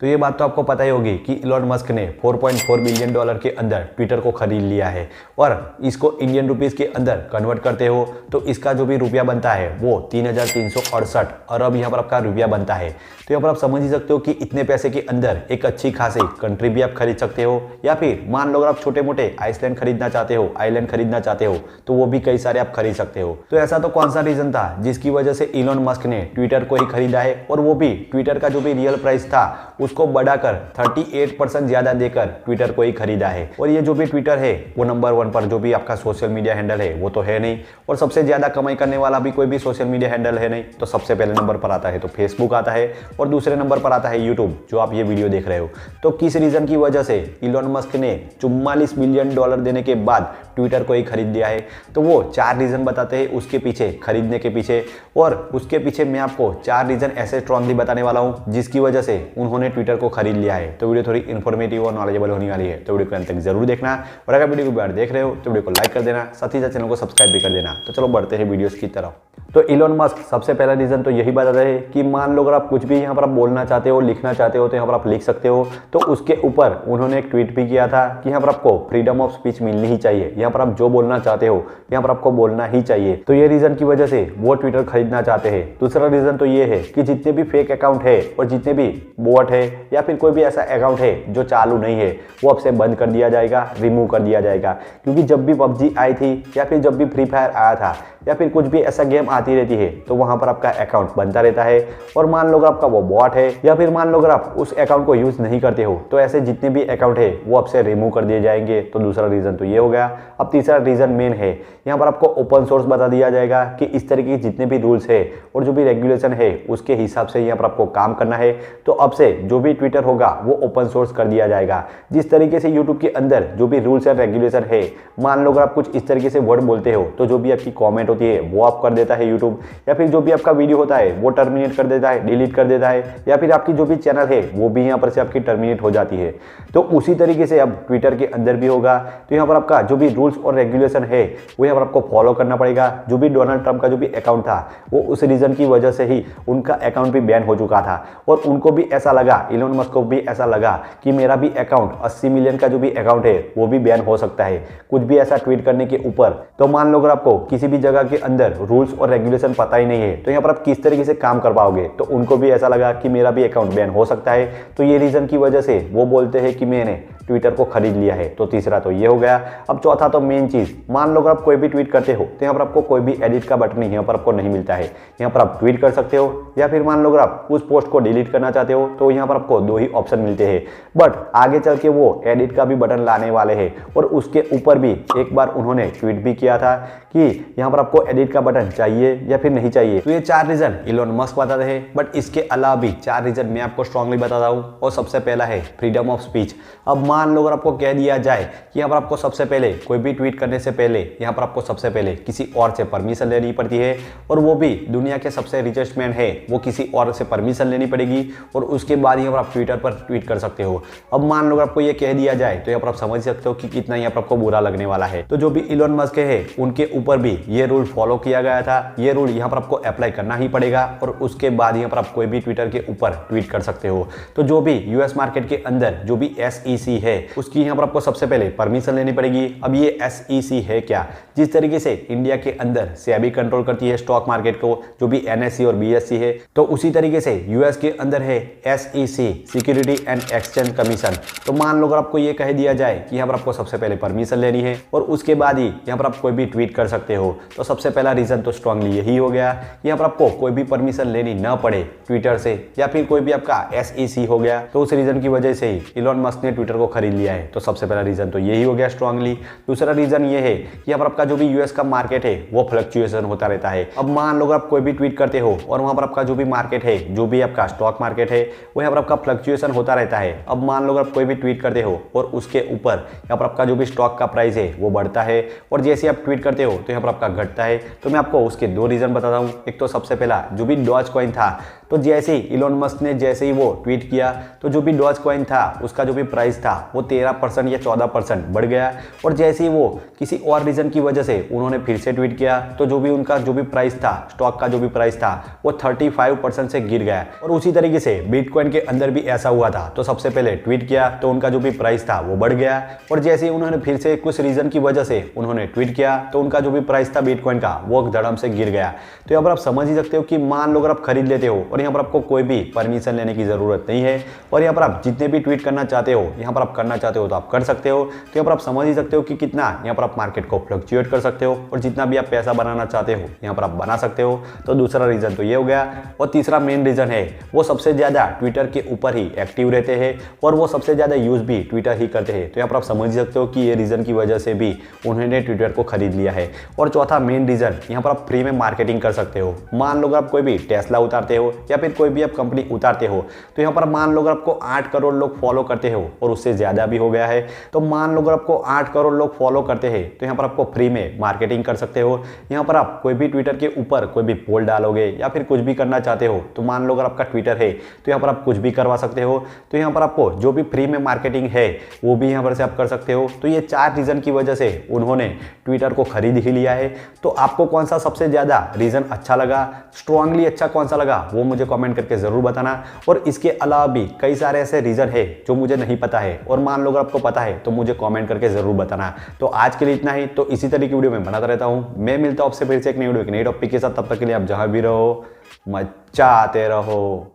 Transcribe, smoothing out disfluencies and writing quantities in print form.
तो ये बात तो आपको पता ही होगी कि इलॉन मस्क ने 4.4 बिलियन डॉलर के अंदर ट्विटर को खरीद लिया है और इसको इंडियन रुपीस के अंदर कन्वर्ट करते हो तो इसका जो भी रुपया बनता है वो 3,368 अरब यहाँ पर आपका रुपया बनता है। तो यहाँ पर आप समझ ही सकते हो कि इतने पैसे के अंदर एक अच्छी खासी कंट्री भी आप खरीद सकते हो, या फिर मान लो अगर आप छोटे मोटे आइसलैंड खरीदना चाहते हो, आइलैंड खरीदना चाहते हो तो वो भी कई सारे आप खरीद सकते हो। तो ऐसा तो कौन सा रीजन था जिसकी वजह से इलॉन मस्क ने ट्विटर को ही खरीदा है, और वो भी ट्विटर का जो भी रियल प्राइस था उसको बढ़ाकर 38% ज्यादा देकर ट्विटर को ही खरीदा है। और ये जो भी ट्विटर है वो नंबर 1 पर जो भी आपका सोशल मीडिया हैंडल है वो तो है नहीं, और सबसे ज्यादा कमाई करने वाला भी कोई भी सोशल मीडिया हैंडल है नहीं। तो सबसे पहले नंबर पर आता है तो फेसबुक आता है, और दूसरे नंबर पर आता है यूट्यूब जो आप ये वीडियो देख रहे हो। तो किस रीजन की वजह से इलॉन मस्क ने 44 बिलियन डॉलर देने के बाद ट्विटर को ही खरीद लिया है? तो वो 4 रीजन बताते हैं उसके पीछे, खरीदने के पीछे, और उसके पीछे मैं आपको 4 रीजन ऐसे स्ट्रांगली बताने वाला हूं जिसकी वजह से उन्होंने ट्विटर को खरीद लिया है। तो वीडियो थोड़ी इन्फॉर्मेटिव और नॉलेजेबल होने वाली है, तो वीडियो को अंत तक जरूर देखना, और अगर वीडियो को बार देख रहे हो तो वीडियो को लाइक कर देना, साथ ही साथ चैनल को सब्सक्राइब भी कर देना। तो चलो बढ़ते हैं वीडियोस की तरफ। तो इलॉन मस्क सबसे पहला रीजन तो यही बताते हैं कि मान लो अगर आप कुछ भी यहाँ पर आप बोलना चाहते हो, लिखना चाहते हो तो यहाँ पर आप लिख सकते हो। तो उसके ऊपर उन्होंने एक ट्वीट भी किया था कि यहाँ पर आपको फ्रीडम ऑफ स्पीच मिलनी ही चाहिए, यहाँ पर आप जो बोलना चाहते हो यहाँ पर आपको बोलना ही चाहिए। तो ये रीजन की वजह से वो ट्विटर खरीदना चाहते हैं। दूसरा रीजन तो ये है कि जितने भी फेक अकाउंट है और जितने भी बोट है या फिर कोई भी ऐसा अकाउंट है जो चालू नहीं है वो अब से बंद कर दिया जाएगा, रिमूव कर दिया जाएगा। क्योंकि जब भी पबजी आई थी या फिर जब भी फ्री फायर आया था या फिर कुछ भी ऐसा गेम आती रहती है तो वहां पर आपका अकाउंट बनता रहता है, और मान लो अगर आपका वो बॉट है या फिर मान लो अगर आप उस अकाउंट को यूज नहीं करते हो तो ऐसे जितने भी अकाउंट है वो आपसे रिमूव कर दिए जाएंगे। तो दूसरा रीजन तो ये हो गया। अब तीसरा रीजन मेन है, यहाँ पर आपको ओपन सोर्स बता दिया जाएगा कि इस तरीके के जितने भी रूल्स है और जो भी रेगुलेशन है उसके हिसाब से यहाँ पर आपको काम करना है। तो अब से जो भी ट्विटर होगा वो ओपन सोर्स कर दिया जाएगा। जिस तरीके से यूट्यूब के अंदर जो भी रूल्स एंड रेगुलेशन है, मान लो अगर आप कुछ इस तरीके से वर्ड बोलते हो तो जो भी आपकी कॉमेंट होती है वो आप कर देता है यूट्यूब, या फिर जो भी आपका वीडियो होता है वो टर्मिनेट कर देता है, डिलीट कर देता है, या फिर आपकी जो भी चैनल है वो भी यहाँ पर से आपकी टर्मिनेट हो जाती है। तो उसी तरीके से अब ट्विटर के अंदर भी होगा। तो यहाँ पर आपका जो भी रूल्स और रेगुलेशन है वो यहाँ पर आपको फॉलो करना पड़ेगा। जो भी डोनाल्ड ट्रंप का जो भी अकाउंट था वो उस रीजन की वजह से ही उनका अकाउंट भी बैन हो चुका था, और उनको भी ऐसा लगा, इलॉन मस्क को भी ऐसा लगा कि मेरा भी अकाउंट 80 मिलियन का जो भी अकाउंट है वो भी बैन हो सकता है कुछ भी ऐसा ट्वीट करने के ऊपर। तो मान लो अगर आपको किसी भी जगह के अंदर रूल्स और रेगुलेशन पता ही नहीं है तो यहाँ पर आप किस तरीके से काम कर पाओगे? तो उनको भी ऐसा लगा कि मेरा भी अकाउंट बैन हो सकता है। तो ये रीजन की वजह से वो बोलते हैं कि मैंने ट्विटर को खरीद लिया है। तो तीसरा तो ये हो गया। अब चौथा तो मेन चीज, मान लो अगर आप कोई भी ट्वीट करते हो तो यहाँ पर आपको कोई भी एडिट का बटन यहाँ पर आपको नहीं मिलता है। यहाँ पर आप ट्वीट कर सकते हो, या फिर मान लो अगर आप उस पोस्ट को डिलीट करना चाहते हो तो यहाँ पर आपको 2 ही ऑप्शन मिलते हैं। बट आगे चल के वो एडिट का भी बटन लाने वाले हैं, और उसके ऊपर भी एक बार उन्होंने ट्वीट भी किया था कि यहाँ पर आपको एडिट का बटन चाहिए या फिर नहीं चाहिए। तो ये 4 रीजन इलॉन मस्क बताते हैं, बट इसके अलावा भी 4 रीजन मैं आपको स्ट्रांगली बताता हूँ। और सबसे पहला है फ्रीडम ऑफ स्पीच। अब मान लो अगर आपको कह दिया जाए कि यहाँ पर आपको सबसे पहले कोई भी ट्वीट करने से पहले यहाँ पर आपको सबसे पहले किसी और से परमिशन लेनी पड़ती है, और वो भी दुनिया के सबसे रिचेस्ट मैन है वो किसी और से परमिशन लेनी पड़ेगी, और उसके बाद यहाँ पर आप ट्विटर पर ट्वीट कर सकते हो। अब मान लो अगर आपको ये कह दिया जाए तो यहाँ पर आप समझ सकते हो कि कितना यहाँ पर आपको बुरा लगने वाला है। तो जो भी इलॉन मस्क है उनके ऊपर भी ये रूल फॉलो किया गया था, ये रूल यहाँ पर आपको अप्लाई करना ही पड़ेगा, और उसके बाद यहाँ पर आप कोई भी ट्विटर के ऊपर ट्वीट कर सकते हो। तो जो भी यूएस मार्केट के अंदर जो भी SEC है उसकी यहाँ पर आपको सबसे पहले परमिशन लेनी पड़ेगी। अब ये SEC है क्या? जिस तरीके से इंडिया के अंदर सेबी कंट्रोल करती है स्टॉक मार्केट को, जो भी NSE और BSE है, तो उसी तरीके से यूएस के अंदर है SEC, security and exchange commission. तो मान लो अगर आपको ये कह दिया जाए कि यहाँ पर आपको सबसे पहले परमिशन लेनी है और उसके बाद ही यहाँ पर आप कोई भी ट्वीट कर सकते हो, तो सबसे पहला रीजन तो स्ट्रांगली यही हो गया। यहाँ पर आपको कोई भी परमिशन लेनी ना पड़े ट्विटर से, या फिर कोई भी आपका SEC हो गया, तो उस रीजन की वजह से ही इलॉन मस्क ने ट्विटर को खरीद लिया है। तो सबसे पहला रीजन तो यही हो गया स्ट्रांगली। दूसरा रीजन ये है कि यहाँ पर आपका जो भी यूएस का मार्केट है वो फ्लक्चुएशन होता रहता है। अब मान लो आप कोई भी ट्वीट करते हो और वहां पर आपका जो भी मार्केट है, जो भी आपका स्टॉक मार्केट है, वो यहाँ पर आपका फ्लक्चुएशन होता रहता है। अब मान लो आप कोई भी ट्वीट करते हो और उसके ऊपर यहाँ पर आपका जो भी स्टॉक का प्राइस है वो बढ़ता है, और जैसे आप ट्वीट करते हो तो यहाँ पर आपका घटता है। तो मैं आपको उसके 2 रीजन बताता हूँ। एक तो सबसे पहला जो भी डॉज कॉइन था, तो जैसे ही इलोन मस्क ने जैसे ही वो ट्वीट किया तो जो भी डॉज कॉइन था उसका जो भी प्राइस था वो 13% या 14% बढ़ गया। और जैसे ही वो किसी और रीजन की वजह से उन्होंने फिर से ट्वीट किया तो जो भी उनका जो भी प्राइस था, स्टॉक का जो भी प्राइस था वो 35% से गिर गया। और उसी तरीके से बिटकॉइन के अंदर भी ऐसा हुआ था। तो सबसे पहले ट्वीट किया तो उनका जो भी प्राइस था वो बढ़ गया, और जैसे ही उन्होंने फिर से कुछ रीजन की वजह से उन्होंने ट्वीट किया तो उनका जो भी प्राइस था बिटकॉइन का वो धड़म से गिर गया। तो यहाँ पर आप समझ ही सकते हो कि मान लो अगर आप खरीद लेते हो और यहाँ पर आपको कोई भी परमिशन लेने की जरूरत नहीं है, और यहाँ पर आप जितने भी ट्वीट करना चाहते हो यहाँ पर आप करना चाहते हो तो आप कर सकते हो। तो यहाँ पर आप समझ ही सकते हो कि कितना यहाँ पर आप मार्केट को फ्लक्चुएट कर सकते हो, और जितना भी आप पैसा बनाना चाहते हो यहाँ पर आप बना सकते हो। तो दूसरा रीजन तो ये हो गया। और तीसरा मेन रीजन है वो सबसे ज्यादा ट्विटर के ऊपर ही एक्टिव रहते हैं और वो सबसे ज्यादा यूज भी ट्विटर ही करते हैं। तो यहाँ पर आप समझ सकते हो कि ये रीजन की वजह से भी उन्होंने ट्विटर को खरीद लिया है। और चौथा मेन रीजन, यहाँ पर आप फ्री में मार्केटिंग कर सकते हो। मान लो अगर आप कोई भी टेस्ला उतारते हो या फिर कोई भी आप कंपनी उतारते हो, तो यहाँ पर मान लो अगर आपको 8 करोड़ लोग फॉलो करते हो और उससे ज्यादा भी हो गया है, तो मान लो अगर आपको 8 करोड़ लोग फॉलो करते हैं तो यहाँ पर आपको फ्री में मार्केटिंग कर सकते हो। यहाँ पर आप कोई भी ट्विटर के ऊपर कोई भी पोल डालोगे या फिर कुछ भी करना चाहते हो, तो मान लो अगर आपका ट्विटर है तो यहाँ पर आप कुछ भी करवा सकते हो। तो यहाँ पर आपको जो भी फ्री में मार्केटिंग है वो भी यहाँ पर से आप कर सकते हो। तो ये 4 रीजन की वजह से उन्होंने ट्विटर को खरीद ही लिया है। तो आपको कौन सा सबसे ज्यादा रीजन अच्छा लगा, स्ट्रांगली अच्छा कौन सा लगा, वो मुझे कमेंट करके जरूर बताना। और इसके अलावा भी कई सारे ऐसे रीजन है जो मुझे नहीं पता है, और मान लो अगर आपको पता है तो मुझे कमेंट करके जरूर बताना। तो आज के लिए इतना ही। तो इसी तरह की वीडियो मैं बनाता रहता हूँ। मैं मिलता हूँ आपसे फिर से एक नई वीडियो, एक नई टॉपिक के साथ। तब तक के लिए आप जहां भी रहो मचाते रहो।